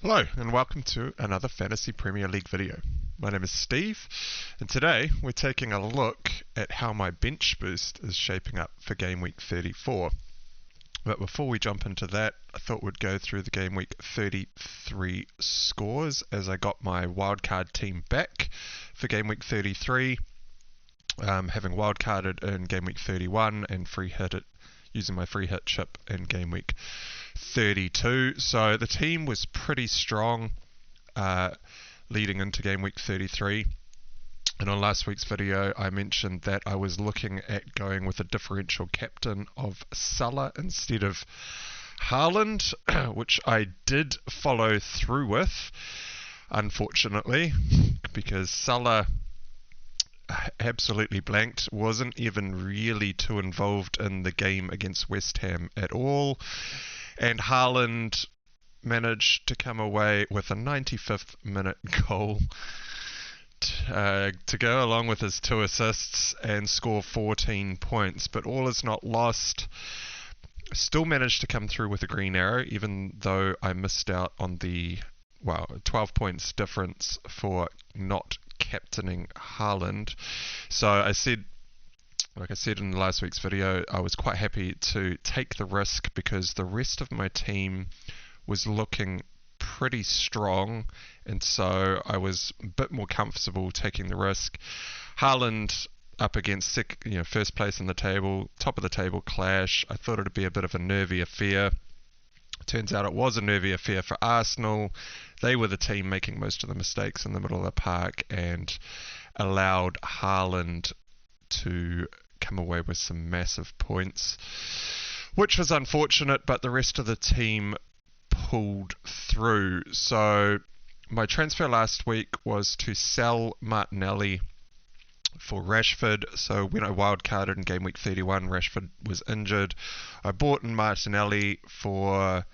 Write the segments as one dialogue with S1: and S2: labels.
S1: Hello and welcome to another Fantasy Premier League video. My name is Steve and today we're taking a look at how my bench boost is shaping up for game week 34. But before we jump into that, I thought we'd go through the game week 33 scores as I got my wildcard team back for game week 33, having wildcarded in game week 31 and free hit it using my free hit chip in game week 32. So the team was pretty strong leading into game week 33. And on last week's video, I mentioned that I was looking at going with a differential captain of Salah instead of Haaland, which I did follow through with, unfortunately, because Salah absolutely blanked, wasn't even really too involved in the game against West Ham at all, and Haaland managed to come away with a 95th minute goal to go along with his 2 assists and score 14 points, but all is not lost. Still managed to come through with a green arrow, even though I missed out on the 12 points difference for not captaining Haaland. So like I said in last week's video, I was quite happy to take the risk because the rest of my team was looking pretty strong, and so I was a bit more comfortable taking the risk. Haaland up against first place in the table, top of the table clash. I thought it'd be a bit of a nervy affair. Turns out it was a nervy affair for Arsenal. They were the team making most of the mistakes in the middle of the park and allowed Haaland to come away with some massive points, which was unfortunate, but the rest of the team pulled through. So my transfer last week was to sell Martinelli for Rashford. So when I wildcarded in game week 31, Rashford was injured. I bought in Martinelli for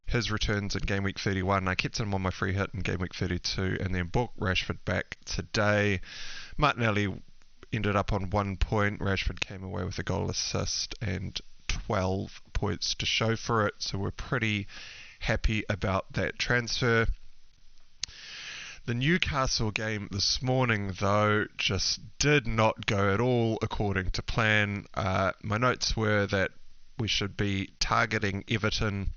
S1: his returns in game week 31. I kept him on my free hit in game week 32 and then bought Rashford back today. Martinelli ended up on 1 point. Rashford came away with a goal, assist and 12 points to show for it. So we're pretty happy about that transfer. The Newcastle game this morning, though, just did not go at all according to plan. My notes were that we should be targeting Everton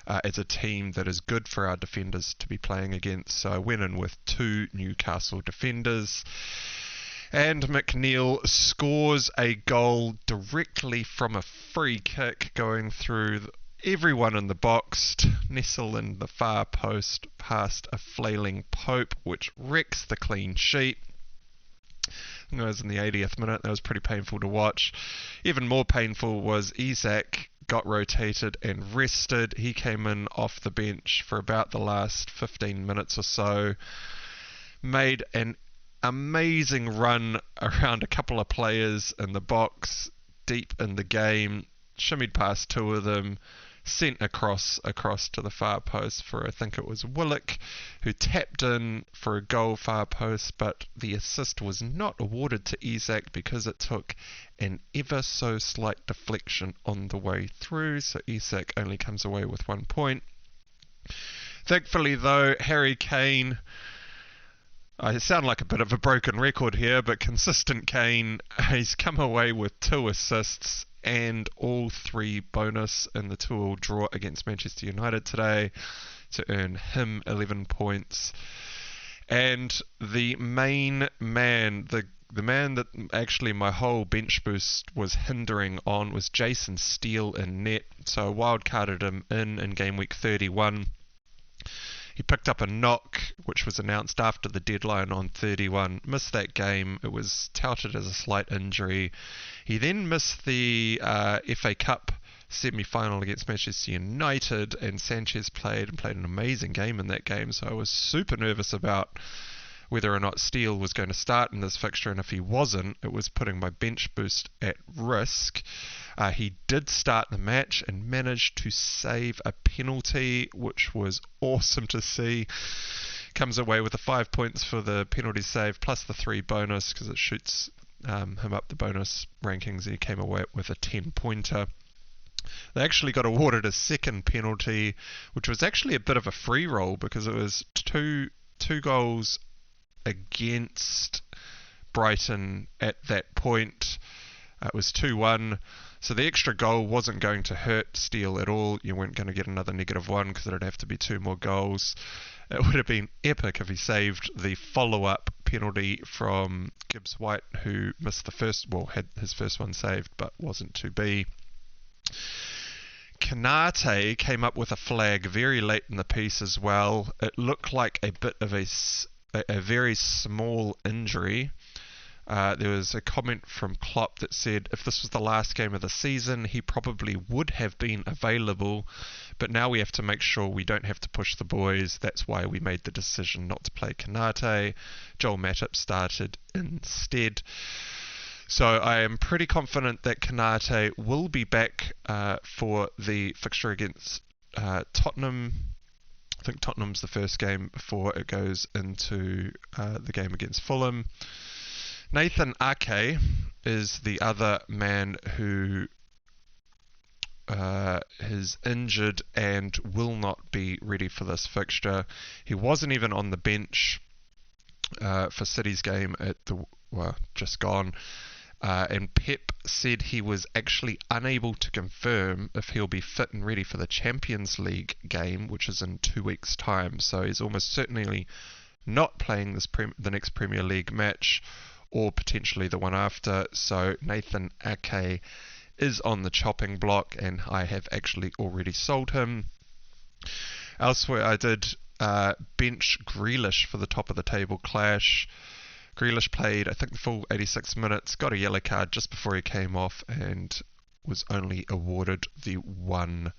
S1: as a team that is good for our defenders to be playing against. So I went in with 2 Newcastle defenders. And McNeil scores a goal directly from a free kick going through everyone in the box, nestle in the far post past a flailing Pope, which wrecks the clean sheet. I think it was in the 80th minute. That was pretty painful to watch. Even more painful was Isak got rotated and rested. He came in off the bench for about the last 15 minutes or so, made an amazing run around a couple of players in the box deep in the game, shimmied past 2 of them, sent across to the far post for, I think it was Willock, who tapped in for a goal far post, but the assist was not awarded to Isak because it took an ever so slight deflection on the way through, so Isak only comes away with 1 point. Thankfully though, Harry Kane, I sound like a bit of a broken record here, but consistent Kane, he's come away with 2 assists and all 3 bonus in the 2-2 draw against Manchester United today to earn him 11 points. And the main man, the man that actually my whole bench boost was hindering on was Jason Steele in net. So I wildcarded him in game week 31. He picked up a knock, which was announced after the deadline on 31. Missed that game. It was touted as a slight injury. He then missed the FA Cup semi-final against Manchester United, and Sanchez played an amazing game in that game. So I was super nervous about whether or not Steele was going to start in this fixture, and if he wasn't, it was putting my bench boost at risk. He did start the match and managed to save a penalty, which was awesome to see. Comes away with the 5 points for the penalty save, plus the 3 bonus, because it shoots him up the bonus rankings. He came away with a 10-pointer. They actually got awarded a second penalty, which was actually a bit of a free roll because it was two goals against Brighton at that point. It was 2-1. So the extra goal wasn't going to hurt Steele at all. You weren't going to get another -1 because it'd have to be 2 more goals. It would have been epic if he saved the follow-up penalty from Gibbs White, who missed the first, well, had his first one saved, but wasn't to be. Kanate came up with a flag very late in the piece as well. It looked like a bit of a very small injury. There was a comment from Klopp that said if this was the last game of the season, he probably would have been available, but now we have to make sure we don't have to push the boys. That's why we made the decision not to play Kanate. Joel Matip started instead. So I am pretty confident that Kanate will be back for the fixture against Tottenham. I think Tottenham's the first game before it goes into the game against Fulham. Nathan Ake is the other man who is injured and will not be ready for this fixture. He wasn't even on the bench for City's game at just gone. And Pep said he was actually unable to confirm if he'll be fit and ready for the Champions League game, which is in 2 weeks' time. So he's almost certainly not playing the next Premier League match, or potentially the one after. So Nathan Ake is on the chopping block, and I have actually already sold him. Elsewhere, I did bench Grealish for the top of the table clash. Grealish played, I think, the full 86 minutes, got a yellow card just before he came off, and was only awarded the 1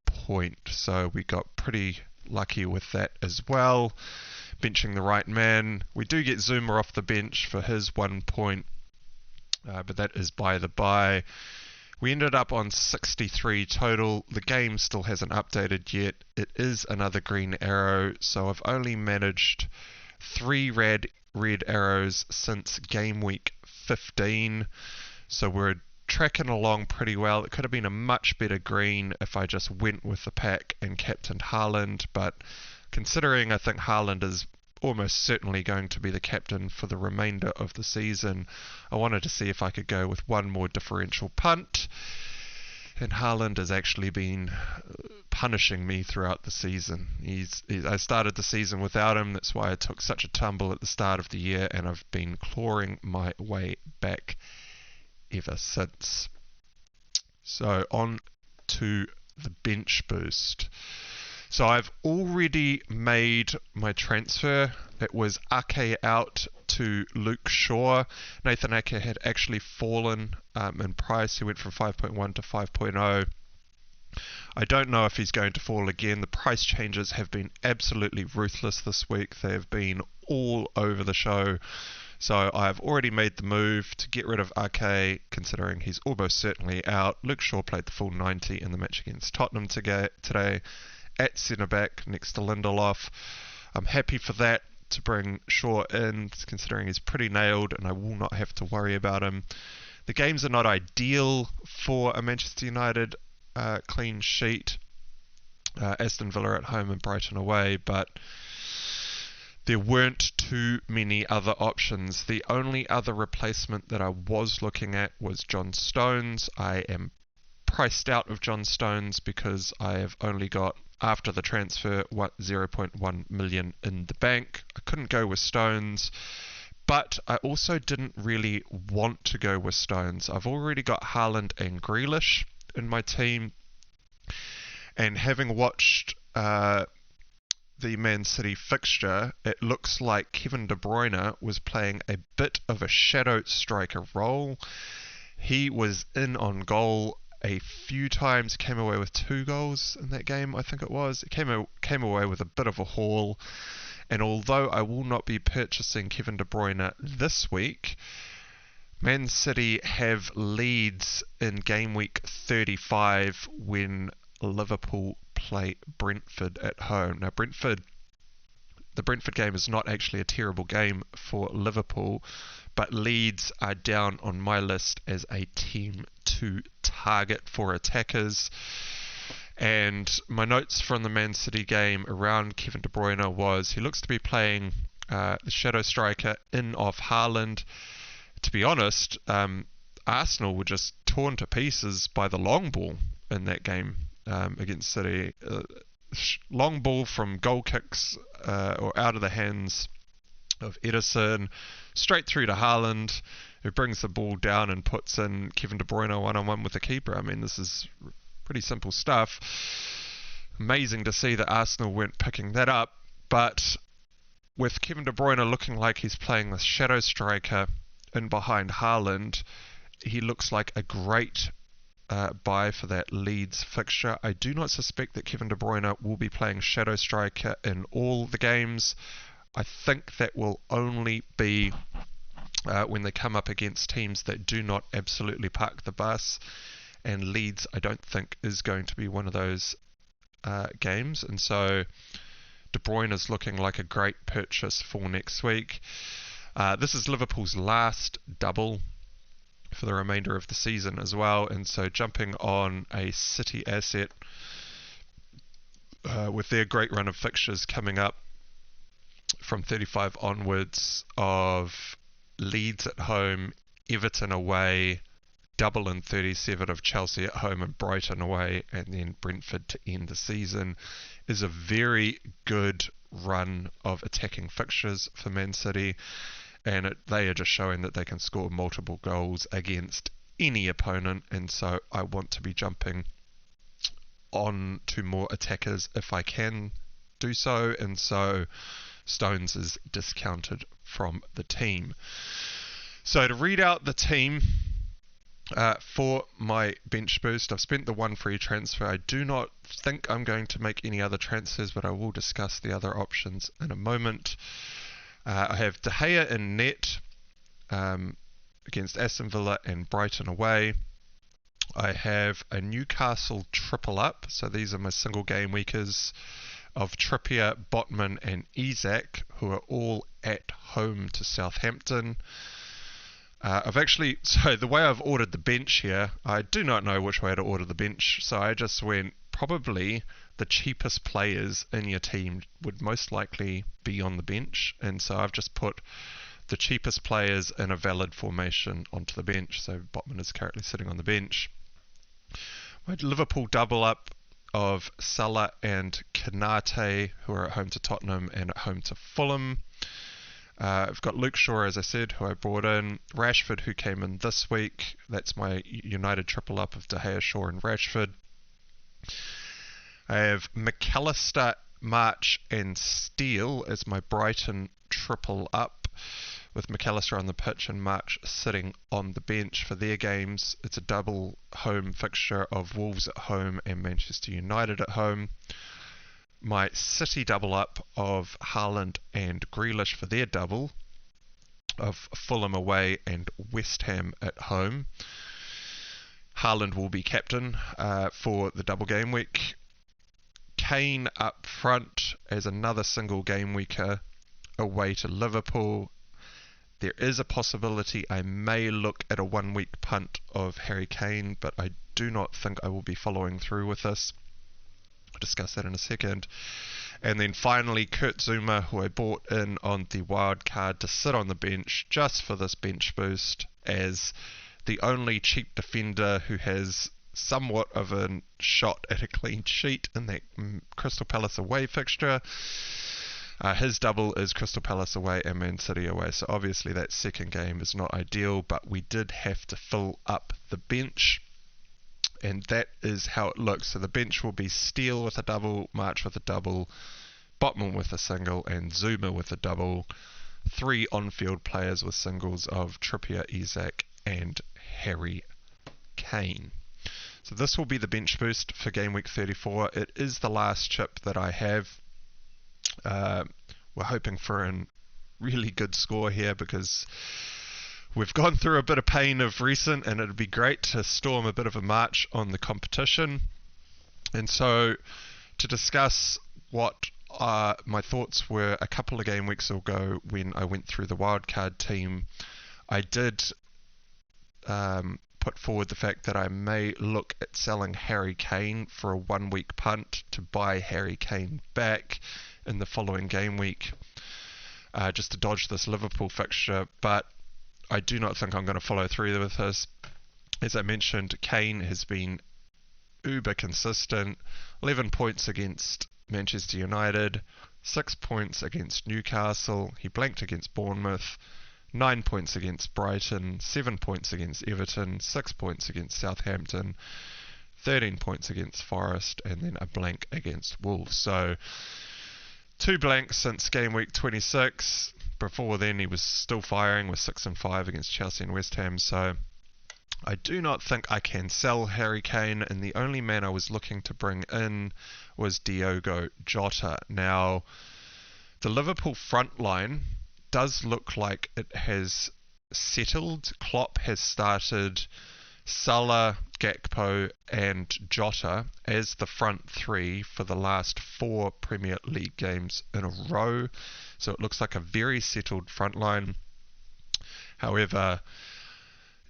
S1: point. So we got pretty lucky with that as well. Benching the right man. We do get Zuma off the bench for his 1 point, but that is by the by. We ended up on 63 total. The game still hasn't updated yet. It is another green arrow, so I've only managed 3 red arrows since game week 15. So we're tracking along pretty well. It could have been a much better green if I just went with the pack and captained Haaland, but considering I think Haaland is almost certainly going to be the captain for the remainder of the season, I wanted to see if I could go with one more differential punt. And Haaland has actually been punishing me throughout the season. I started the season without him. That's why I took such a tumble at the start of the year, and I've been clawing my way back ever since. So on to the bench boost. So I've already made my transfer. It was Ake out to Luke Shaw. Nathan Ake had actually fallen in price. He went from 5.1 to 5.0. I don't know if he's going to fall again. The price changes have been absolutely ruthless this week. They have been all over the show. So I've already made the move to get rid of Ake, considering he's almost certainly out. Luke Shaw played the full 90 in the match against Tottenham today at centre-back next to Lindelof. I'm happy for that, to bring Shaw in, considering he's pretty nailed and I will not have to worry about him. The games are not ideal for a Manchester United clean sheet. Aston Villa at home and Brighton away, but there weren't too many other options. The only other replacement that I was looking at was John Stones. I am priced out of John Stones because I have only got, after the transfer, 0.1 million in the bank. I couldn't go with Stones, but I also didn't really want to go with Stones. I've already got Haaland and Grealish in my team, and having watched the Man City fixture, it looks like Kevin De Bruyne was playing a bit of a shadow striker role. He was in on goal a few times, came away with 2 goals in that game, I think it was. It came away with a bit of a haul, and although I will not be purchasing Kevin De Bruyne this week, Man City have leads in game week 35 when Liverpool play Brentford at home. Now the Brentford game is not actually a terrible game for Liverpool, but Leeds are down on my list as a team to target for attackers. And my notes from the Man City game around Kevin De Bruyne was he looks to be playing the shadow striker in off Haaland. To be honest, Arsenal were just torn to pieces by the long ball in that game against City. Long ball from goal kicks or out of the hands of Ederson, straight through to Haaland, who brings the ball down and puts in Kevin De Bruyne one-on-one with the keeper. I mean, this is pretty simple stuff. Amazing to see that Arsenal weren't picking that up, but with Kevin De Bruyne looking like he's playing the shadow striker in behind Haaland, he looks like a great buy for that Leeds fixture. I do not suspect that Kevin De Bruyne will be playing shadow striker in all the games. I think that will only be when they come up against teams that do not absolutely park the bus, and Leeds I don't think is going to be one of those games, and so De Bruyne is looking like a great purchase for next week. This is Liverpool's last double for the remainder of the season as well, and so jumping on a City asset with their great run of fixtures coming up from 35 onwards of Leeds at home, Everton away, double in 37 of Chelsea at home and Brighton away, and then Brentford to end the season, is a very good run of attacking fixtures for Man City, and they are just showing that they can score multiple goals against any opponent, and so I want to be jumping on to more attackers if I can do so, and so Stones is discounted from the team. So to read out the team for my bench boost, I've spent the one free transfer. I do not think I'm going to make any other transfers, but I will discuss the other options in a moment. I have De Gea in net against Aston Villa and Brighton away. I have a Newcastle triple up, so these are my single game weekers of Trippier, Botman and Isak, who are all at home to Southampton. So the way I've ordered the bench here, I do not know which way to order the bench, so I just went probably the cheapest players in your team would most likely be on the bench, and so I've just put the cheapest players in a valid formation onto the bench, so Botman is currently sitting on the bench. My Liverpool double up of Salah and Kanate, who are at home to Tottenham and at home to Fulham. I've got Luke Shaw, as I said, who I brought in. Rashford, who came in this week. That's my United triple up of De Gea, Shaw and Rashford. I have McAllister, March and Steele as my Brighton triple up, with McAllister on the pitch and March sitting on the bench for their games. It's a double home fixture of Wolves at home and Manchester United at home. My City double up of Haaland and Grealish for their double of Fulham away and West Ham at home. Haaland will be captain for the double game week. Kane up front as another single game weeker away to Liverpool. There is a possibility I may look at a 1 week punt of Harry Kane, but I do not think I will be following through with this. I'll discuss that in a second. And then finally, Kurt Zouma, who I bought in on the wildcard to sit on the bench just for this bench boost as the only cheap defender who has somewhat of a shot at a clean sheet in that Crystal Palace away fixture. His double is Crystal Palace away and Man City away, so obviously that second game is not ideal, but we did have to fill up the bench, and that is how it looks. So the bench will be Steele with a double, March with a double, Botman with a single, and Zuma with a double. 3 on-field players with singles of Trippier, Isak, and Harry Kane. So this will be the bench boost for Game Week 34. It is the last chip that I have. We're hoping for a really good score here because we've gone through a bit of pain of recent, and it'd be great to storm a bit of a march on the competition. And so to discuss what my thoughts were a couple of game weeks ago when I went through the wildcard team, I did put forward the fact that I may look at selling Harry Kane for a 1-week punt to buy Harry Kane back in the following game week, just to dodge this Liverpool fixture, but I do not think I'm going to follow through with this. As I mentioned, Kane has been uber consistent. 11 points against Manchester United, 6 points against Newcastle, he blanked against Bournemouth, 9 points against Brighton, 7 points against Everton, 6 points against Southampton, 13 points against Forest, and then a blank against Wolves. So 2 blanks since game week 26. Before then he was still firing with 6 and 5 against Chelsea and West Ham. So I do not think I can sell Harry Kane, and the only man I was looking to bring in was Diogo Jota. Now, the Liverpool front line does look like it has settled. Klopp has started Salah, Gakpo and Jota as the front three for the last 4 Premier League games in a row. So it looks like a very settled front line. However,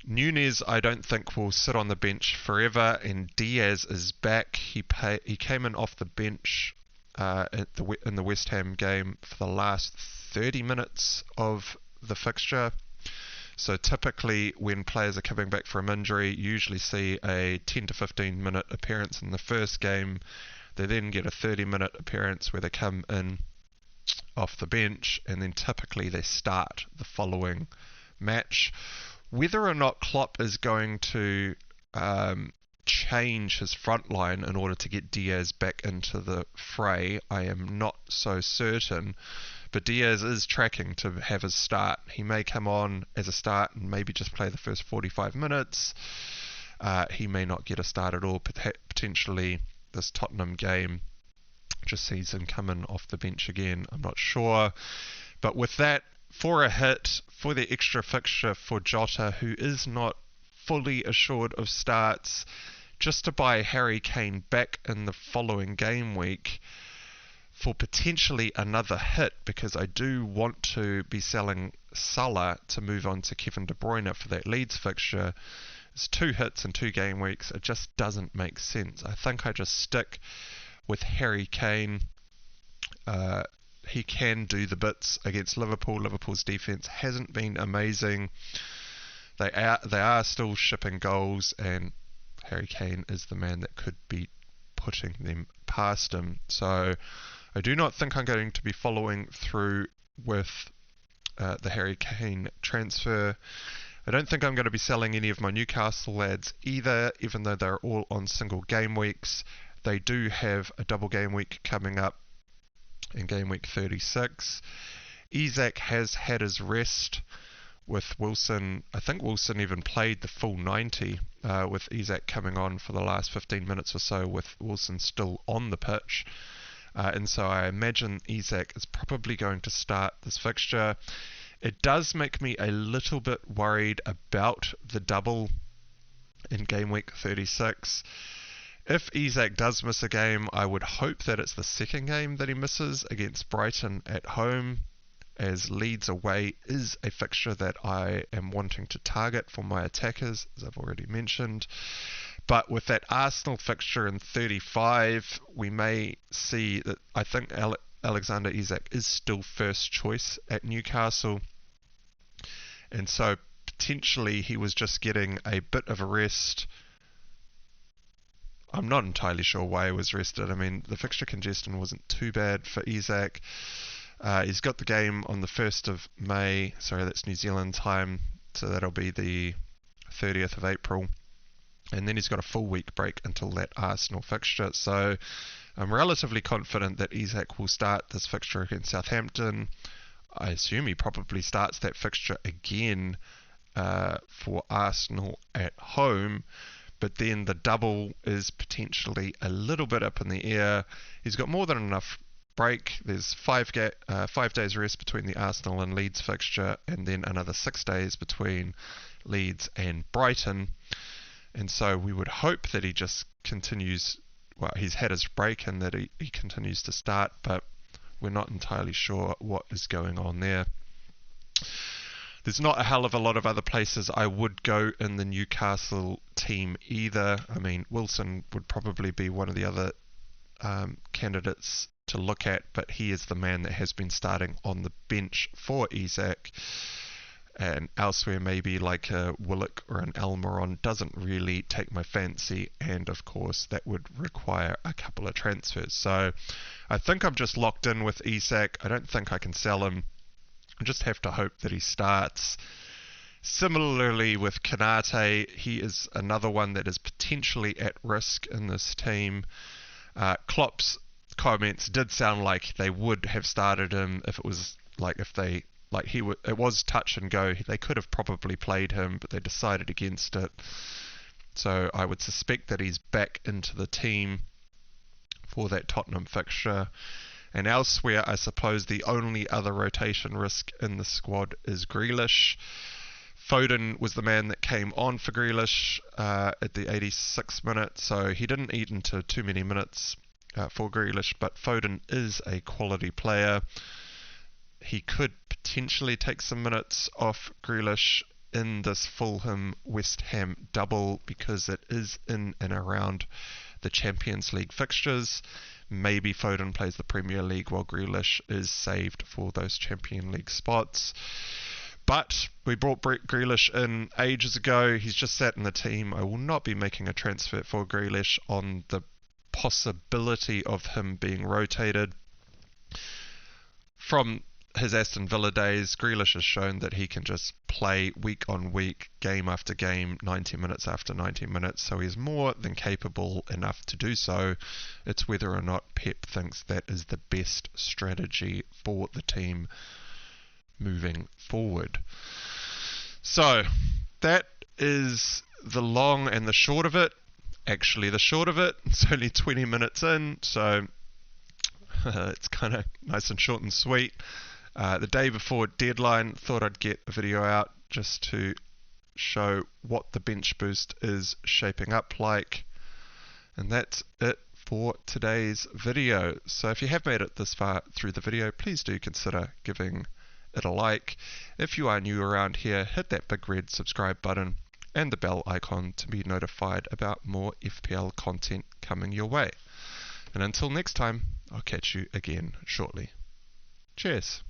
S1: Núñez I don't think will sit on the bench forever, and Diaz is back. He came in off the bench in the West Ham game for the last 30 minutes of the fixture. So typically when players are coming back from injury, you usually see a 10 to 15 minute appearance in the first game. They then get a 30-minute appearance where they come in off the bench, and then typically they start the following match. Whether or not Klopp is going to change his front line in order to get Diaz back into the fray, I am not so certain. But Diaz is tracking to have his start. He may come on as a start and maybe just play the first 45 minutes. He may not get a start at all. Potentially this Tottenham game just sees him coming off the bench again. I'm not sure. But with that, for a hit, for the extra fixture for Jota, who is not fully assured of starts, just to buy Harry Kane back in the following game week for potentially another hit, because I do want to be selling Salah to move on to Kevin De Bruyne for that Leeds fixture. It's 2 hits in 2 game weeks. It just doesn't make sense. I think I just stick with Harry Kane. He can do the bits against Liverpool. Liverpool's defense hasn't been amazing. They are still shipping goals, and Harry Kane is the man that could be putting them past him. So I do not think I'm going to be following through with the Harry Kane transfer. I don't think I'm going to be selling any of my Newcastle lads either, even though they're all on single game weeks. They do have a double game week coming up in game week 36. Isak has had his rest with Wilson. I think Wilson even played the full 90 with Isak coming on for the last 15 minutes or so with Wilson still on the pitch. And so I imagine Isak is probably going to start this fixture. It does make me a little bit worried about the double in game week 36. If Isak does miss a game, I would hope that it's the second game that he misses against Brighton at home, as Leeds away is a fixture that I am wanting to target for my attackers, as I've already mentioned. But with that Arsenal fixture in 35, we may see that I think Alexander Isak is still first choice at Newcastle. And so potentially he was just getting a bit of a rest. I'm not entirely sure why he was rested. I mean, the fixture congestion wasn't too bad for Isak. He's got the game on the 1st of May. Sorry, that's New Zealand time. So that'll be the 30th of April. And then he's got a full week break until that Arsenal fixture. So I'm relatively confident that Isak will start this fixture against Southampton. I assume he probably starts that fixture again for Arsenal at home. But then the double is potentially a little bit up in the air. He's got more than enough break. There's 5 days rest between the Arsenal and Leeds fixture, and then another 6 days between Leeds and Brighton. And so we would hope that he just continues, well, he's had his break and that he continues to start, but we're not entirely sure what is going on there. There's not a hell of a lot of other places I would go in the Newcastle team either. I mean, Wilson would probably be one of the other candidates to look at, but he is the man that has been starting on the bench for Isak. And elsewhere, maybe like a Willock or an Almiron doesn't really take my fancy, and of course that would require a couple of transfers. So I think I'm just locked in with Isak. I don't think I can sell him. I just have to hope that he starts. Similarly with Kanate, he is another one that is potentially at risk in this team. Klopp's comments did sound like they would have started him if it was like it was touch and go. They could have probably played him, but they decided against it. So I would suspect that he's back into the team for that Tottenham fixture. And elsewhere, I suppose the only other rotation risk in the squad is Grealish. Foden was the man that came on for Grealish at the 86th minute, so he didn't eat into too many minutes for Grealish, but Foden is a quality player. He could potentially take some minutes off Grealish in this Fulham-West Ham double because it is in and around the Champions League fixtures. Maybe Foden plays the Premier League while Grealish is saved for those Champions League spots. But we brought Grealish in ages ago. He's just sat in the team. I will not be making a transfer for Grealish on the possibility of him being rotated. From his Aston Villa days, Grealish has shown that he can just play week on week, game after game, 90 minutes after 90 minutes, so he's more than capable enough to do so. It's whether or not Pep thinks that is the best strategy for the team moving forward. So, that is the long and the short of it. Actually, the short of it, it's only 20 minutes in, so it's kind of nice and short and sweet. The day before deadline, thought I'd get a video out just to show what the bench boost is shaping up like. And that's it for today's video. So if you have made it this far through the video, please do consider giving it a like. If you are new around here, hit that big red subscribe button and the bell icon to be notified about more FPL content coming your way. And until next time, I'll catch you again shortly. Cheers.